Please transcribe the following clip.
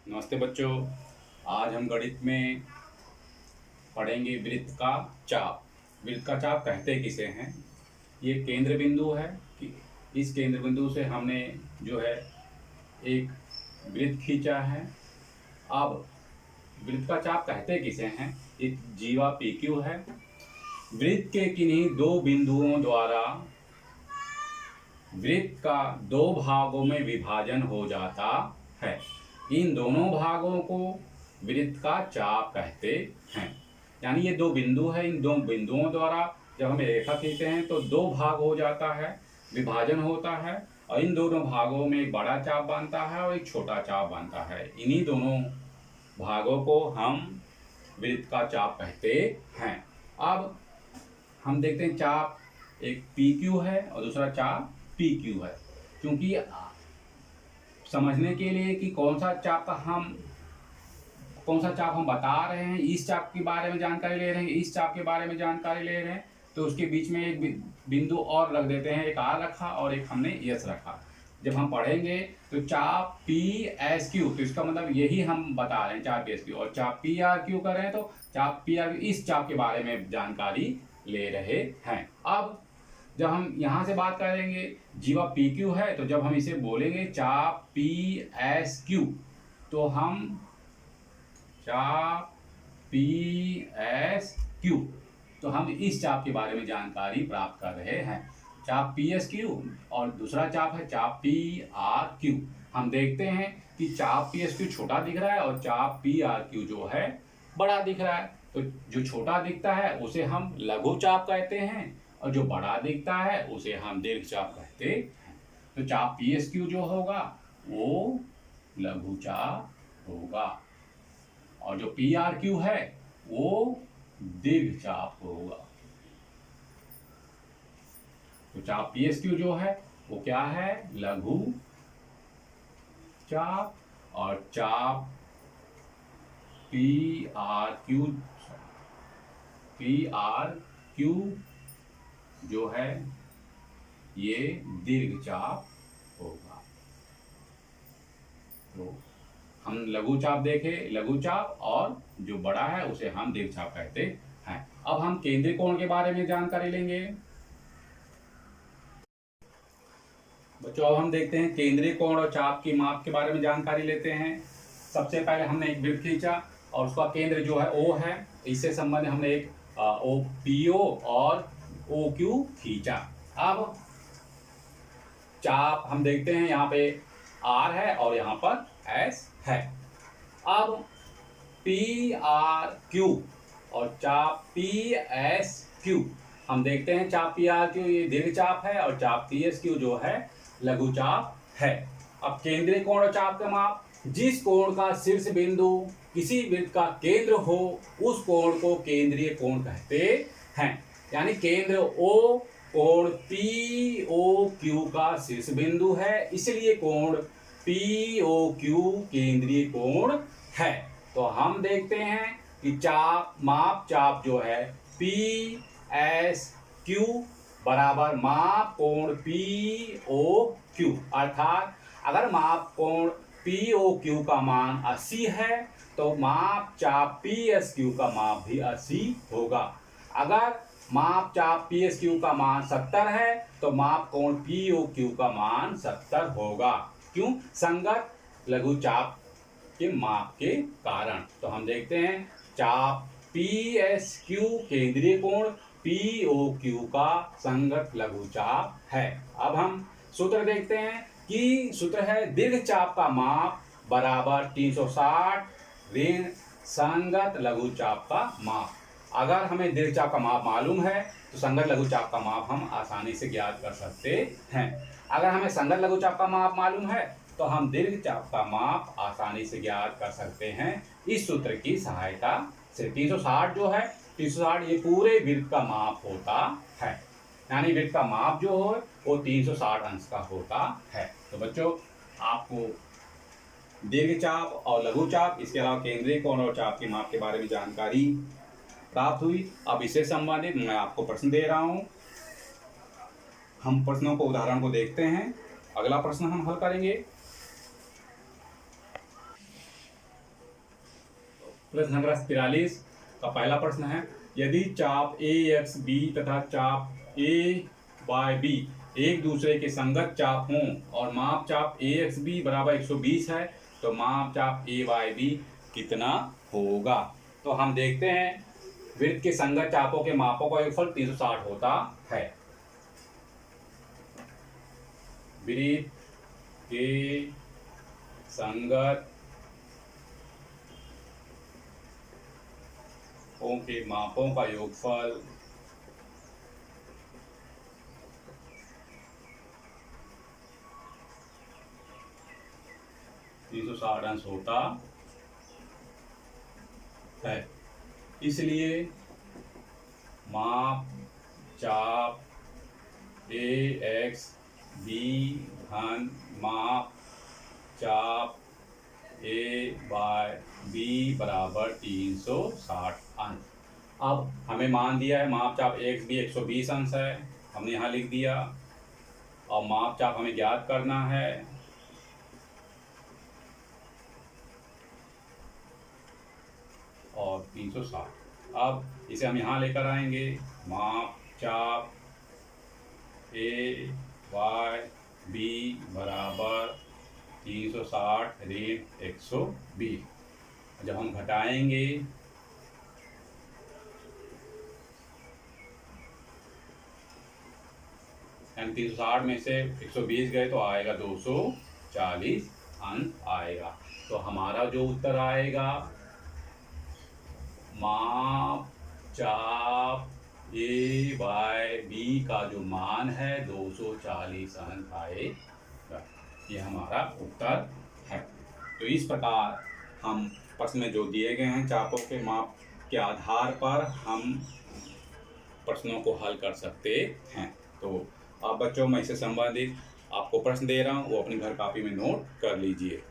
नमस्ते बच्चों। आज हम गणित में पढ़ेंगे वृत्त का चाप। वृत्त का चाप कहते किसे हैं? ये केंद्र बिंदु है कि इस केंद्र बिंदु से हमने जो है एक वृत्त खींचा है। अब वृत्त का चाप कहते किसे हैं? एक जीवा PQ है। वृत्त के किन्हीं दो बिंदुओं द्वारा वृत्त का दो भागों में विभाजन हो जाता है। इन दोनों भागों को वृत्त का चाप कहते हैं। यानी ये दो बिंदु है, इन दो बिंदुओं द्वारा जब हम रेखा खींचते हैं तो दो भाग हो जाता है, विभाजन होता है और इन दोनों भागों में एक बड़ा चाप बनता है और एक छोटा चाप बनता है। इन्हीं दोनों भागों को हम वृत्त का चाप कहते हैं। अब हम देखते हैं चाप एक PQ है और दूसरा चाप PQ है। क्योंकि समझने के लिए कि कौन सा चाप हम बता रहे हैं, इस चाप के बारे में जानकारी ले रहे हैं, इस चाप के बारे में जानकारी ले रहे हैं, तो उसके बीच में एक बिंदु और रख देते हैं। एक R रखा और एक हमने S रखा। जब हम पढ़ेंगे तो चाप PSQ, तो इसका मतलब यही हम बता रहे हैं चाप PSQ। और चाप PRQ कर रहे हैं तो चाप PRQ, इस चाप के बारे में जानकारी ले रहे हैं। अब जब हम यहाँ से बात करेंगे, जीवा PQ है, तो जब हम इसे बोलेंगे चाप PSQ, तो हम चाप PSQ, तो हम इस चाप के बारे में जानकारी प्राप्त कर रहे हैं। चाप PSQ और दूसरा चाप है चाप PRQ। हम देखते हैं कि चाप PSQ छोटा दिख रहा है और चाप PRQ जो है बड़ा दिख रहा है। तो जो छोटा दिखता है उसे हम लघु चाप कहते हैं और जो बड़ा दिखता है उसे हम दीर्घ चाप कहते हैं। तो चाप PSQ जो होगा वो लघु चाप होगा और जो PRQ है वो दीर्घ चाप होगा। तो चाप PSQ जो है वो क्या है? लघु चाप। और चाप PRQ जो है ये दीर्घ चाप होगा। तो हम लघु चाप देखे, लघु चाप, और जो बड़ा है उसे हम दीर्घ चाप कहते हैं। अब हम केंद्रीय कोण के बारे में जानकारी लेंगे। बच्चों अब हम देखते हैं केंद्रीय कोण और चाप की माप के बारे में जानकारी लेते हैं। सबसे पहले हमने एक वृत्त खींचा और उसका केंद्र जो है O है। इससे संबंधित हमने एक PO और OQ खींचा। अब चाप हम देखते हैं, यहाँ पे R है और यहाँ पर S है। अब PRQ और चाप PSQ हम देखते हैं, चाप PRQ ये दीर्घ चाप है और चाप PSQ जो है लघु चाप है। अब केंद्रीय कोण और चाप का माप, जिस कोण का शीर्ष बिंदु किसी वृत्त का केंद्र हो उस कोण को केंद्रीय कोण कहते हैं। यानी केंद्र O कोण POQ का शीर्ष बिंदु है, इसलिए कोण POQ केंद्रीय कोण है। तो हम देखते हैं कि चाप जो है PSQ बराबर माप कोण POQ, अर्थात अगर माप कोण POQ का मान 80 है तो माप चाप PSQ का माप भी 80 होगा। अगर माप चाप PSQ का मान 70 है तो माप कोण POQ का मान 70 होगा। क्यों? संगत लघु चाप के माप के कारण। तो हम देखते हैं चाप PSQ केंद्रीय कोण POQ का संगत लघु चाप है। अब हम सूत्र देखते हैं कि सूत्र है दीर्घ चाप का माप बराबर 360 ऋण संगत लघु चाप का माप। अगर हमें दीर्घ चाप का माप मालूम है तो संगत लघु चाप का माप हम आसानी से ज्ञात कर सकते हैं। अगर हमें संगत लघु चाप का माप मालूम है तो हम दीर्घ चाप का माप आसानी से ज्ञात कर सकते हैं इस सूत्र की सहायता से। 360 जो है, 360 ये पूरे वृत्त का माप होता है। यानी वृत्त का माप जो हो वो 360 अंश का होता है। तो बच्चों आपको दीर्घ चाप और लघु चाप, इसके अलावा केंद्रीय कोण और चाप के माप के बारे में जानकारी प्राप्त हुई। अब इससे संबंधित मैं आपको प्रश्न दे रहा हूं। हम प्रश्नों को, उदाहरण को देखते हैं। अगला प्रश्न हम हल करेंगे। प्रश्न संख्या 43 का पहला प्रश्न है, यदि चाप ए एक्स बी तथा चाप ए वाई बी एक दूसरे के संगत चाप हों और माप चाप ए एक्स बी बराबर 120 है तो माप चाप ए वाई बी कितना होगा। तो हम देखते हैं वृत्त के संगत चापों के मापों का योगफल 360 होता है। वृत्त के संगत के मापों का योगफल 360 अंश होता है। इसलिए माप चाप ए एक्स बी धन माप चाप ए वाई बी बराबर 360 अंश। अब हमें मान दिया है माप चाप एक्स बी 120 अंश है, हमने यहाँ लिख दिया, और माप चाप हमें ज्ञात करना है। और 360। अब इसे हम यहाँ लेकर आएंगे, माप चाप ए वाई बी बराबर 360 ऋण 120। जब हम घटाएंगे यानी 360 में से 120 गए तो आएगा 240 अंश आएगा। तो हमारा जो उत्तर आएगा माप चाप ए वाई बी का जो मान है 240 अंश आएगा। ये हमारा उत्तर है। तो इस प्रकार हम प्रश्न में जो दिए गए हैं चापों के माप के आधार पर हम प्रश्नों को हल कर सकते हैं। तो आप बच्चों, मैं इससे संबंधित आपको प्रश्न दे रहा हूँ, वो अपनी घर कॉपी में नोट कर लीजिए।